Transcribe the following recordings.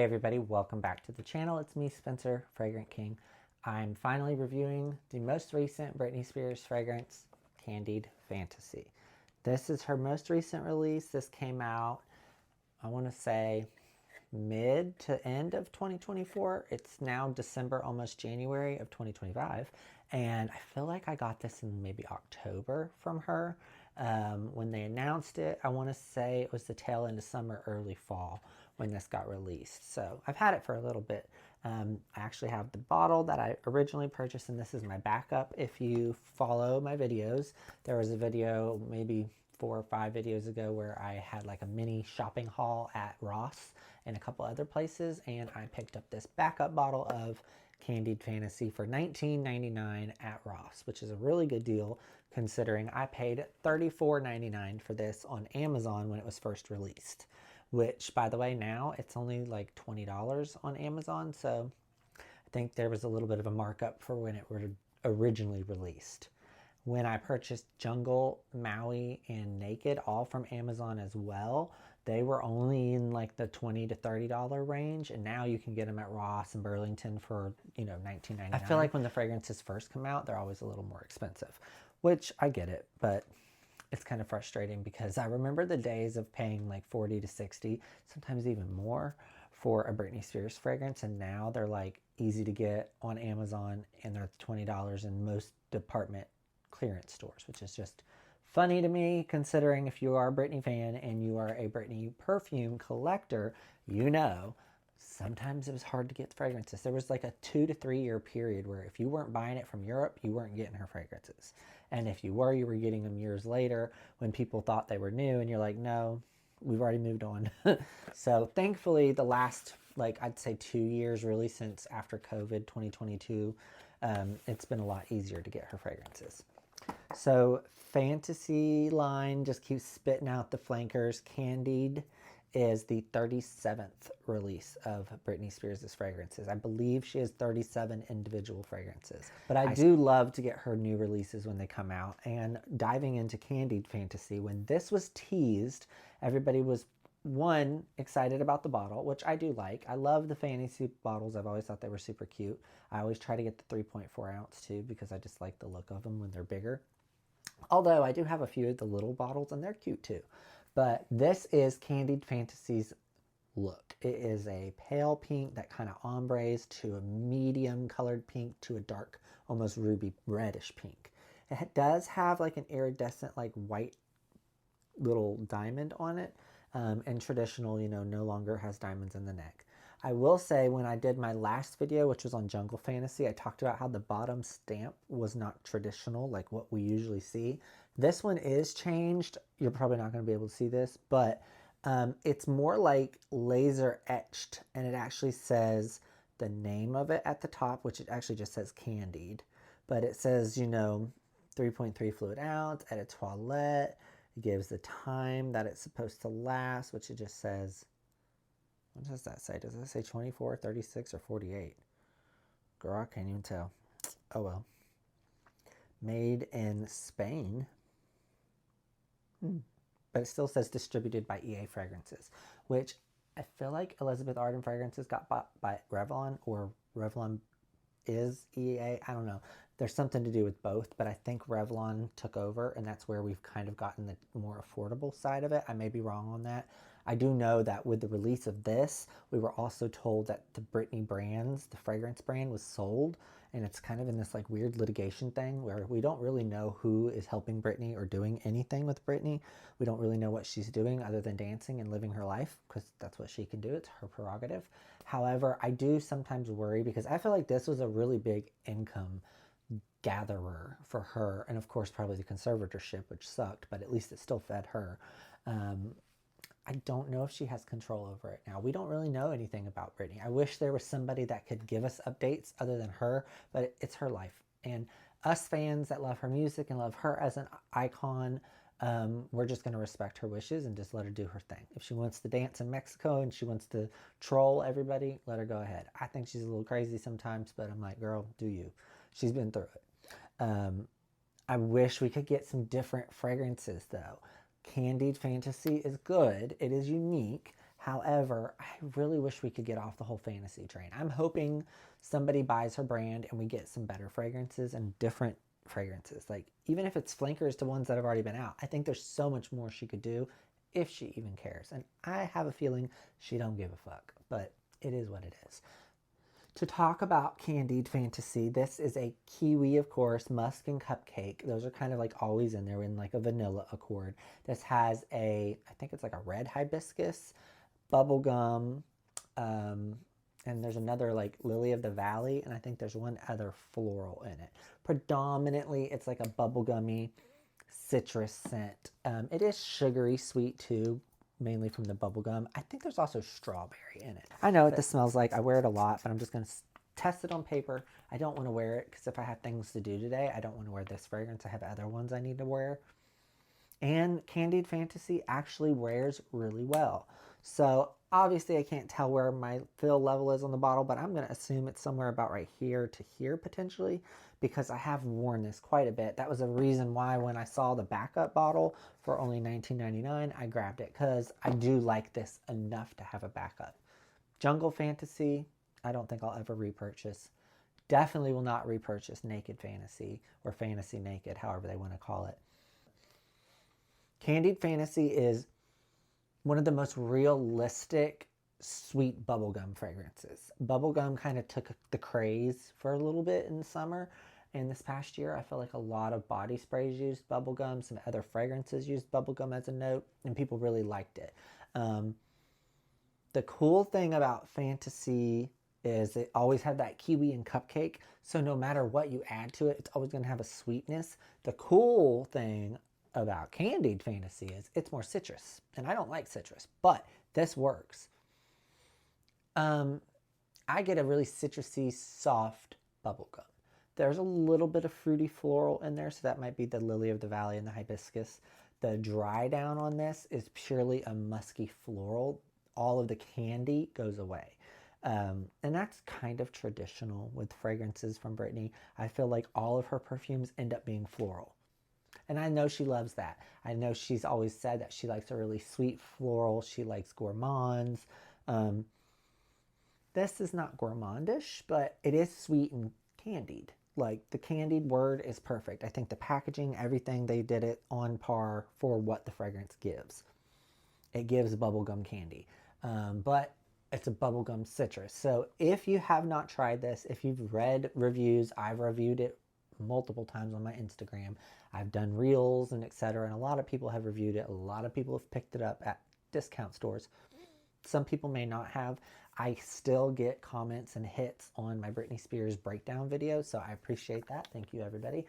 Hey everybody, welcome back to the channel. It's me, Spencer, Fragrant King. I'm finally reviewing the most recent Britney Spears fragrance, Candied Fantasy. This is her most recent release. This came out, I want to say, mid to end of 2024. It's now December, almost January of 2025. And I feel like I got this in maybe October from her. When they announced it, I want to say it was the tail end of summer, early fall when this got released. So I've had it for a little bit. I actually have the bottle that I originally purchased, and this is my backup. If you follow my videos, there was a video maybe 4 or 5 videos ago where I had like a mini shopping haul at Ross and a couple other places, and I picked up this backup bottle of Candied Fantasy for $19.99 at Ross, which is a really good deal considering I paid $34.99 for this on Amazon when it was first released, which, by the way, now it's only like $20 on Amazon, so I think there was a little bit of a markup for when it was originally released. When I purchased Jungle, Maui, and Naked, all from Amazon as well, they were only in like the $20 to $30 range, and now you can get them at Ross and Burlington for, $19.99. I feel like when the fragrances first come out, they're always a little more expensive, which I get it, but it's kind of frustrating because I remember the days of paying like 40 to 60, sometimes even more for a Britney Spears fragrance, and now they're like easy to get on Amazon and they're $20 in most department clearance stores, which is just funny to me considering if you are a Britney fan and you are a Britney perfume collector, sometimes it was hard to get fragrances. There was like a 2 to 3 year period where if you weren't buying it from Europe, you weren't getting her fragrances. And if you were getting them years later when people thought they were new and you're like, no, we've already moved on. So thankfully the last, I'd say 2 years really since after COVID 2022, it's been a lot easier to get her fragrances. So Fantasy line just keeps spitting out the flankers. Candied is the 37th release of Britney Spears' fragrances. I believe she has 37 individual fragrances. But I do love to get her new releases when they come out. And diving into Candied Fantasy, when this was teased, everybody was, one, excited about the bottle, which I do like. I love the fantasy bottles. I've always thought they were super cute. I always try to get the 3.4 ounce too because I just like the look of them when they're bigger. Although I do have a few of the little bottles and they're cute too. But this is Candied Fantasy's look. It is a pale pink that kind of ombres to a medium colored pink to a dark, almost ruby reddish pink. It does have like an iridescent, like white little diamond on it. And traditional, no longer has diamonds in the neck. I will say when I did my last video, which was on Jungle Fantasy, I talked about how the bottom stamp was not traditional, like what we usually see. This one is changed. You're probably not going to be able to see this, but it's more like laser etched, and it actually says the name of it at the top, which it actually just says Candied, but it says, 3.3 fluid ounce at a toilette. It gives the time that it's supposed to last, which it just says, what does that say? Does it say 24, 36, or 48? Girl, I can't even tell. Oh well. Made in Spain. But it still says distributed by EA Fragrances, which I feel like Elizabeth Arden Fragrances got bought by Revlon, or Revlon is EA. I don't know. There's something to do with both, but I think Revlon took over, and that's where we've kind of gotten the more affordable side of it. I may be wrong on that. I do know that with the release of this, we were also told that the Britney brands, the fragrance brand, was sold, and it's kind of in this like weird litigation thing where we don't really know who is helping Britney or doing anything with Britney. We don't really know what she's doing other than dancing and living her life, because that's what she can do. It's her prerogative. However, I do sometimes worry because I feel like this was a really big income gatherer for her, and of course probably the conservatorship, which sucked, but at least it still fed her. I don't know if she has control over it now. We don't really know anything about Britney. I wish there was somebody that could give us updates other than her, but it's her life, and us fans that love her music and love her as an icon, we're just going to respect her wishes and just let her do her thing. If she wants to dance in Mexico and she wants to troll everybody, let her go ahead. I think she's a little crazy sometimes, but I'm like, girl, do you. She's been through it. I wish we could get some different fragrances though. Candied Fantasy is good. It is unique. However, I really wish we could get off the whole fantasy train. I'm hoping somebody buys her brand and we get some better fragrances and different fragrances. Like, even if it's flankers to ones that have already been out, I think there's so much more she could do if she even cares. And I have a feeling she don't give a fuck, but it is what it is. To talk about Candied Fantasy, this is a kiwi, of course, musk and cupcake. Those are kind of like always in there in like a vanilla accord. This has a, I think it's like a red hibiscus, bubblegum, um, and there's another like lily of the valley, and I think there's one other floral in it. Predominantly, it's like a bubblegummy citrus scent. It is sugary sweet too, mainly from the bubblegum. I think there's also strawberry in it. I know what this smells like. I wear it a lot, but I'm just going to test it on paper. I don't want to wear it because if I have things to do today, I don't want to wear this fragrance. I have other ones I need to wear. And Candied Fantasy actually wears really well. So obviously I can't tell where my fill level is on the bottle, but I'm going to assume it's somewhere about right here to here potentially, because I have worn this quite a bit. That was a reason why when I saw the backup bottle for only $19.99, I grabbed it, because I do like this enough to have a backup. Jungle Fantasy, I don't think I'll ever repurchase. Definitely will not repurchase Naked Fantasy or Fantasy Naked, however they want to call it. Candied Fantasy is one of the most realistic sweet bubblegum fragrances. Bubblegum kind of took the craze for a little bit in the summer. And this past year, I feel like a lot of body sprays used bubblegum, some other fragrances used bubblegum as a note, and people really liked it. The cool thing about Fantasy is it always had that kiwi and cupcake, so no matter what you add to it, it's always going to have a sweetness. The cool thing about Candied Fantasy is it's more citrus, and I don't like citrus, but this works. I get a really citrusy, soft bubblegum. There's a little bit of fruity floral in there, so that might be the lily of the valley and the hibiscus. The dry down on this is purely a musky floral. All of the candy goes away. And that's kind of traditional with fragrances from Britney. I feel like all of her perfumes end up being floral. And I know she loves that. I know she's always said that she likes a really sweet floral. She likes gourmands. This is not gourmandish, but it is sweet and candied. Like, the candied word is perfect. I think the packaging, everything, they did it on par for what the fragrance gives. It gives bubblegum candy, but it's a bubblegum citrus. So if you have not tried this, if you've read reviews, I've reviewed it multiple times on my Instagram. I've done reels and etc. And a lot of people have reviewed it. A lot of people have picked it up at discount stores. Some people may not have. I still get comments and hits on my Britney Spears breakdown video, so I appreciate that. Thank you, everybody.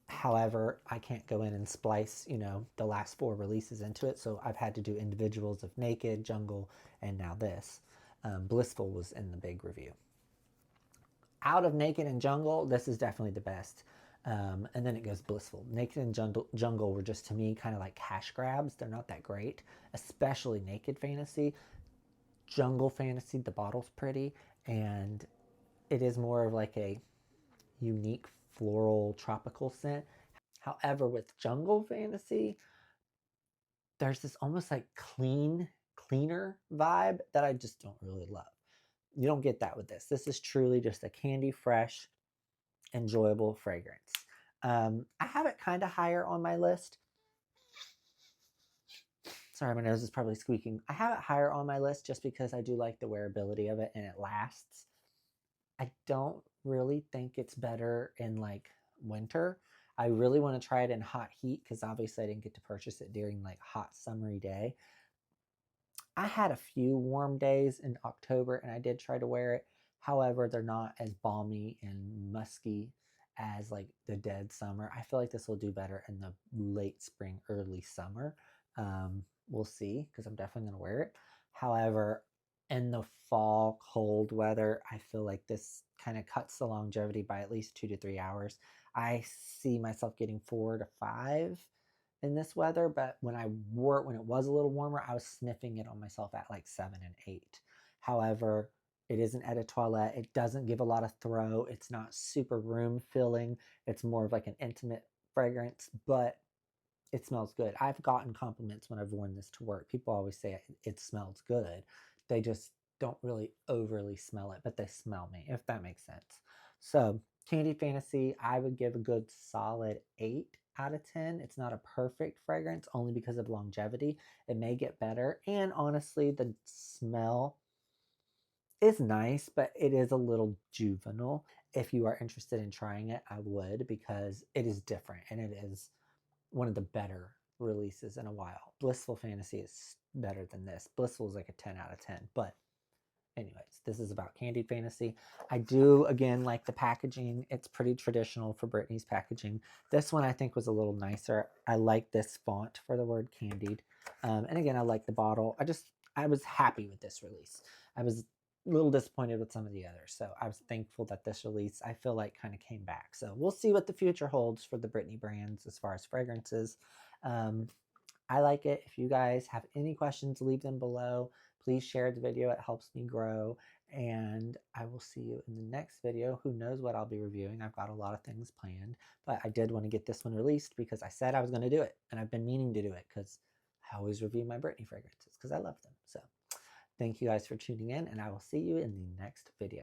However, I can't go in and splice, the last 4 releases into it, so I've had to do individuals of Naked, Jungle, and now this. Blissful was in the big review. Out of Naked and Jungle, this is definitely the best. And then it goes Blissful. Naked and Jungle were just, to me, kind of like cash grabs. They're not that great, especially Naked Fantasy. Jungle Fantasy, the bottle's pretty, and it is more of like a unique floral tropical scent. However, with Jungle Fantasy, there's this almost like cleaner vibe that I just don't really love. You don't get that with this. This is truly just a candy fresh, enjoyable fragrance. I have it kind of higher on my list. Sorry, my nose is probably squeaking. I have it higher on my list just because I do like the wearability of it and it lasts. I don't really think it's better in like winter. I really want to try it in hot heat because obviously I didn't get to purchase it during like hot summery day. I had a few warm days in October and I did try to wear it. However, they're not as balmy and musky as like the dead summer. I feel like this will do better in the late spring, early summer. We'll see, because I'm definitely going to wear it. However, in the fall cold weather, I feel like this kind of cuts the longevity by at least 2 to 3 hours. I see myself getting 4 to 5 in this weather, but when I wore it when it was a little warmer, I was sniffing it on myself at like 7 and 8. However, it isn't eau de toilette. It doesn't give a lot of throw. It's not super room filling. It's more of like an intimate fragrance, but it smells good. I've gotten compliments when I've worn this to work. People always say it smells good. They just don't really overly smell it, but they smell me, if that makes sense. So Candied Fantasy, I would give a good solid 8 out of 10. It's not a perfect fragrance only because of longevity. It may get better. And honestly, the smell is nice, but it is a little juvenile. If you are interested in trying it, I would, because it is different and it is one of the better releases in a while. Blissful Fantasy is better than this. Blissful is like a 10 out of 10, but anyways, this is about Candied Fantasy. I do, again, like the packaging. It's pretty traditional for Britney's packaging. This one I think was a little nicer. I like this font for the word Candied. And again, I like the bottle. I was happy with this release. I was a little disappointed with some of the others. So I was thankful that this release, I feel like, kind of came back. So we'll see what the future holds for the Britney brands as far as fragrances. I like it. If you guys have any questions, leave them below. Please share the video. It helps me grow. And I will see you in the next video. Who knows what I'll be reviewing. I've got a lot of things planned. But I did want to get this one released because I said I was going to do it. And I've been meaning to do it because I always review my Britney fragrances because I love them. So thank you guys for tuning in. And I will see you in the next video.